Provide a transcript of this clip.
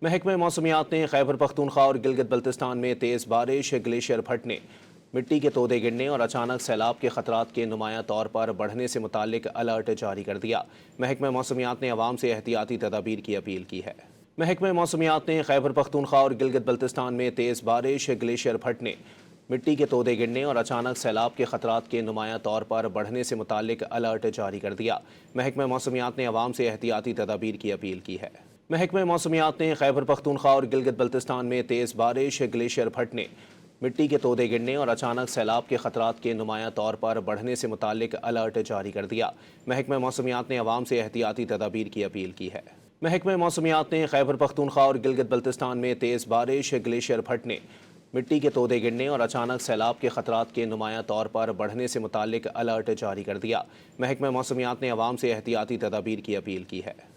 محکمہ موسمیات نے خیبر پختونخوا اور گلگت بلتستان میں تیز بارش، گلیشیئر پھٹنے، مٹی کے تودے گرنے اور اچانک سیلاب کے خطرات کے نمایاں طور پر بڑھنے سے متعلق الرٹ جاری کر دیا۔ محکمہ موسمیات نے عوام سے احتیاطی تدابیر کی اپیل کی ہے۔ محکمہ موسمیات نے خیبر پختونخوا اور گلگت بلتستان میں تیز بارش، گلیشیئر پھٹنے، مٹی کے تودے گرنے اور اچانک سیلاب کے خطرات کے نمایاں طور پر بڑھنے سے متعلق الرٹ جاری کر دیا۔ محکمہ موسمیات نے عوام سے احتیاطی تدابیر کی اپیل کی ہے۔ محکمہ موسمیات نے خیبر پختونخوا اور گلگت بلتستان میں تیز بارش، گلیشیئر پھٹنے، مٹی کے تودے گرنے اور اچانک سیلاب کے خطرات کے نمایاں طور پر بڑھنے سے متعلق الرٹ جاری کر دیا۔ محکمہ موسمیات نے عوام سے احتیاطی تدابیر کی اپیل کی ہے۔ محکمہ موسمیات نے خیبر پختونخوا اور گلگت بلتستان میں تیز بارش، گلیشیئر پھٹنے، مٹی کے تودے گرنے اور اچانک سیلاب کے خطرات کے نمایاں طور پر بڑھنے سے متعلق الرٹ جاری کر دیا۔ محکمہ موسمیات نے عوام سے احتیاطی تدابیر کی اپیل کی ہے۔